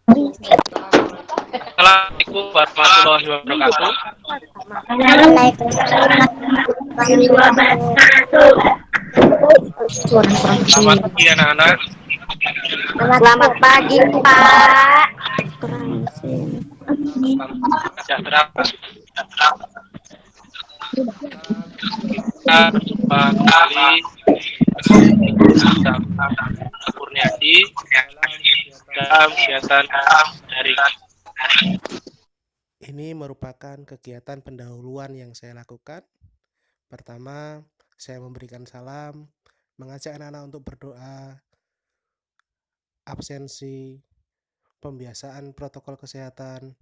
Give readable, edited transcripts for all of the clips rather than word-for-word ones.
Assalamualaikum warahmatullahi wabarakatuh. Waalaikumsalam warahmatullahi wabarakatuh. Selamat pagi anak-anak. Selamat pagi, Pak. Salam sejahtera. Kita berjumpa kembali bersama Kurniadi dalam kegiatan dari Ini merupakan kegiatan pendahuluan yang saya lakukan. Pertama, saya memberikan salam, mengajak anak-anak untuk berdoa, absensi, pembiasaan protokol kesehatan,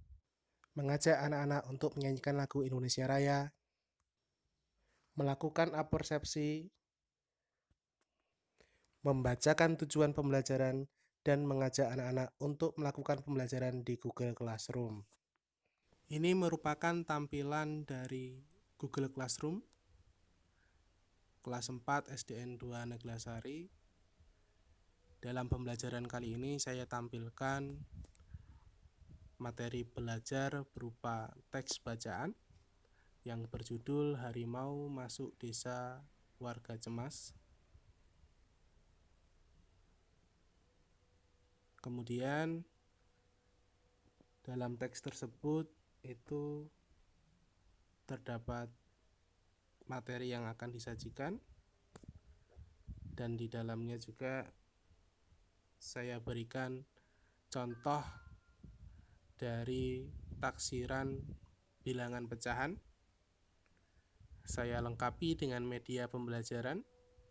mengajak anak-anak untuk menyanyikan lagu Indonesia Raya, melakukan apersepsi, membacakan tujuan pembelajaran, dan mengajak anak-anak untuk melakukan pembelajaran di Google Classroom. Ini merupakan tampilan dari Google Classroom kelas 4 SDN 2 Neglasari. Dalam pembelajaran kali ini saya tampilkan materi belajar berupa teks bacaan yang berjudul Harimau Masuk Desa Warga Cemas. Kemudian dalam teks tersebut itu terdapat materi yang akan disajikan, dan di dalamnya juga saya berikan contoh dari taksiran bilangan pecahan. Saya lengkapi dengan media pembelajaran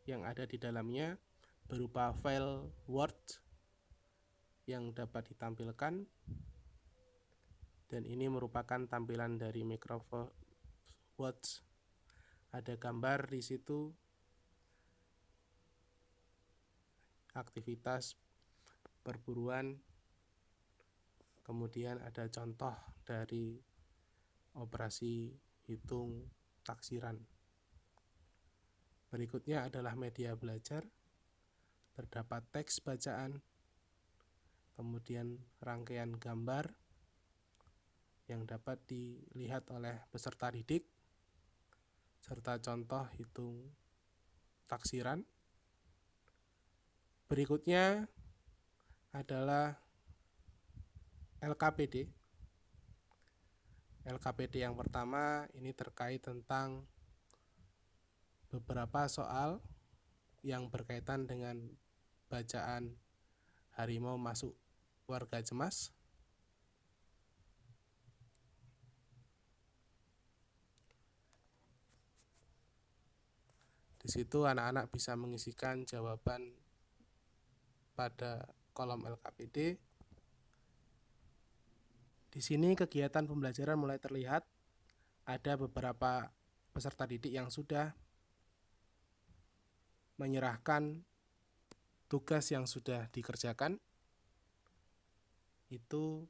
yang ada di dalamnya berupa file Word yang dapat ditampilkan, dan ini merupakan tampilan dari Microsoft Word. Ada gambar di situ, aktivitas perburuan, kemudian ada contoh dari operasi hitung taksiran. Berikutnya adalah media belajar, terdapat teks bacaan, kemudian rangkaian gambar yang dapat dilihat oleh peserta didik, serta contoh hitung taksiran. Berikutnya adalah LKPD. LKPD yang pertama ini terkait tentang beberapa soal yang berkaitan dengan bacaan Harimau Masuk Warga Cemas. Di situ anak-anak bisa mengisikan jawaban pada kolom LKPD. Di sini kegiatan pembelajaran mulai terlihat. Ada beberapa peserta didik yang sudah menyerahkan tugas yang sudah dikerjakan. Itu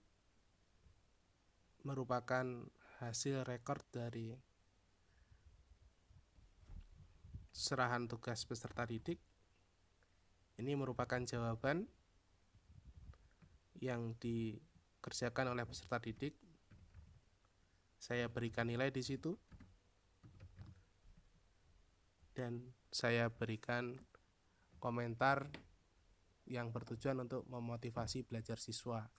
merupakan hasil rekor dari serahan tugas peserta didik. Ini merupakan jawaban yang dikerjakan oleh peserta didik. Saya berikan nilai di situ, dan saya berikan komentar yang bertujuan untuk memotivasi belajar siswa.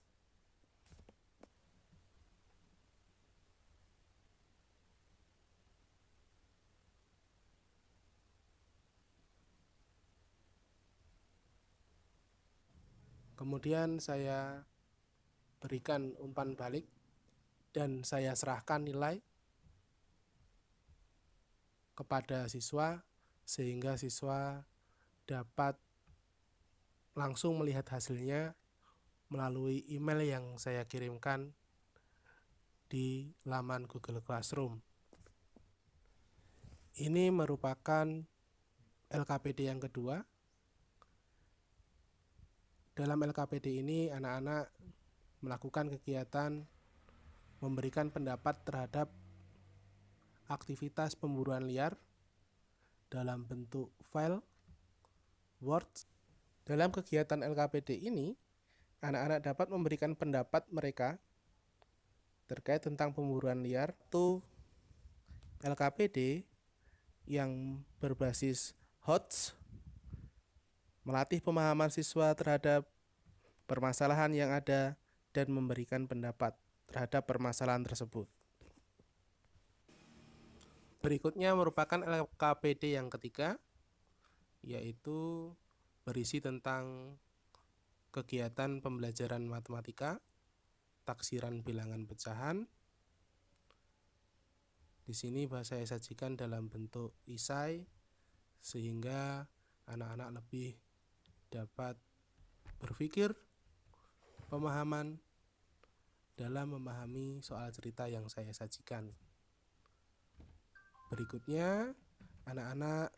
Kemudian saya berikan umpan balik dan saya serahkan nilai kepada siswa sehingga siswa dapat langsung melihat hasilnya melalui email yang saya kirimkan di laman Google Classroom. Ini merupakan LKPD yang kedua. Dalam LKPD ini anak-anak melakukan kegiatan memberikan pendapat terhadap aktivitas pemburuan liar dalam bentuk file Word. Dalam kegiatan LKPD ini, anak-anak dapat memberikan pendapat mereka terkait tentang pemburuan liar. Itu LKPD yang berbasis HOTS melatih pemahaman siswa terhadap permasalahan yang ada dan memberikan pendapat terhadap permasalahan tersebut. Berikutnya merupakan LKPD yang ketiga, yaitu berisi tentang kegiatan pembelajaran matematika, taksiran bilangan pecahan. Di sini saya sajikan dalam bentuk esai sehingga anak-anak lebih dapat berpikir pemahaman dalam memahami soal cerita yang saya sajikan. Berikutnya, anak-anak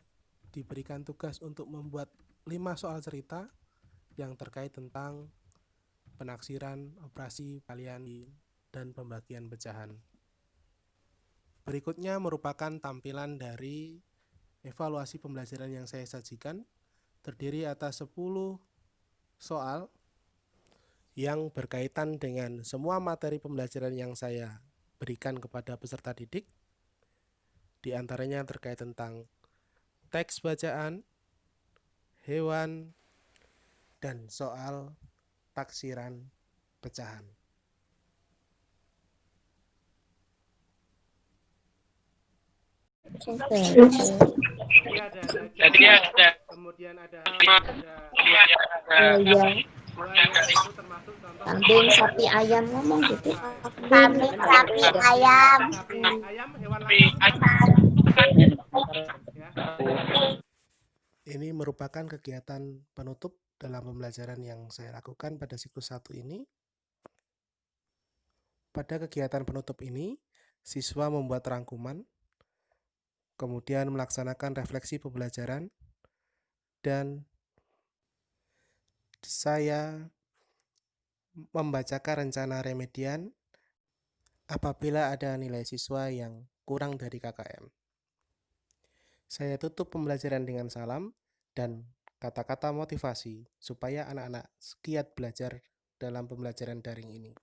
diberikan tugas untuk membuat 5 soal cerita yang terkait tentang penaksiran, operasi, kalian dan pembagian pecahan. Berikutnya merupakan tampilan dari evaluasi pembelajaran yang saya sajikan, terdiri atas 10 soal yang berkaitan dengan semua materi pembelajaran yang saya berikan kepada peserta didik. Di antaranya terkait tentang teks bacaan, hewan, dan soal taksiran pecahan. Jadi ada Kemudian ada Iya. Kambing, sapi, ayam ngomong gitu. Kambing, sapi, ayam. ayam, hewan Ini merupakan kegiatan penutup dalam pembelajaran yang saya lakukan pada siklus 1 ini. Pada kegiatan penutup ini, siswa membuat rangkuman, kemudian melaksanakan refleksi pembelajaran, dan saya membacakan rencana remedian apabila ada nilai siswa yang kurang dari KKM. Saya tutup pembelajaran dengan salam dan kata-kata motivasi supaya anak-anak giat belajar dalam pembelajaran daring ini.